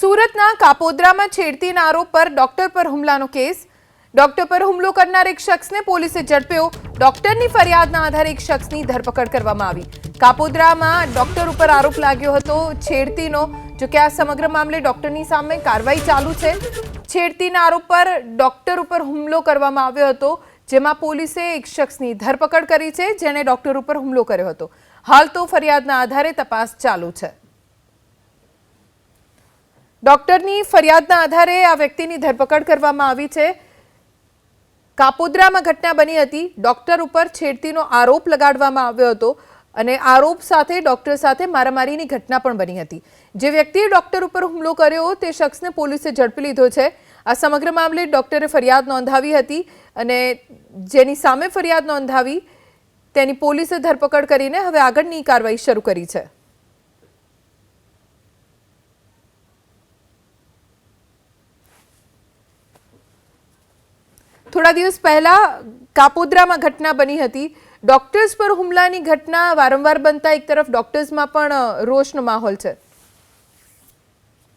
સુરતના કાપોદ્રામાં છેડતીના આરોપ પર ડોક્ટર પર હુમલાનો કેસ। ડોક્ટર પર હુમલો કરનાર એક શખ્સને પોલીસે ઝડપ્યો। ડોક્ટરની ફરિયાદના આધારે એક શખ્સની ધરપકડ કરવામાં આવી। કાપોદ્રામાં ડોક્ટર ઉપર આરોપ લાગ્યો હતો છેડતીનો, જો કે આ સમગ્ર મામલે ડોક્ટરની સામે કાર્યવાહી ચાલુ છે। છેડતીના આરોપ પર ડોક્ટર ઉપર હુમલો કરવામાં આવ્યો હતો, જેમાં પોલીસે એક શખ્સની ધરપકડ કરી છે, જેણે ડોક્ટર ઉપર હુમલો કર્યો હતો। હાલ તો ફરિયાદના આધારે તપાસ ચાલુ છે। ડોક્ટરની ફરિયાદના આધારે આ વ્યક્તિની ધરપકડ કરવામાં આવી છે। કાપોદ્રામાં ઘટના બની હતી। ડોક્ટર ઉપર છેડતીનો આરોપ લગાડવામાં આવ્યો હતો અને આરોપ સાથે ડોક્ટર સાથે મારામારીની ઘટના પણ બની હતી। જે વ્યક્તિએ ડોક્ટર ઉપર હુમલો કર્યો તે શખ્સને પોલીસે ઝડપી લીધો છે। આ સમગ્ર મામલે ડોક્ટરે ફરિયાદ નોંધાવી હતી અને જેની સામે ફરિયાદ નોંધાવી તેની પોલીસે ધરપકડ કરીને હવે આગળની કાર્યવાહી શરૂ કરી છે। થોડા દિવસ પહેલા કાપોદ્રામાં ઘટના બની હતી। ડોક્ટર્સ પર હુમલાની ઘટના વારંવાર બનતા એક તરફ ડોક્ટર્સમાં પણ રોષનો માહોલ છે।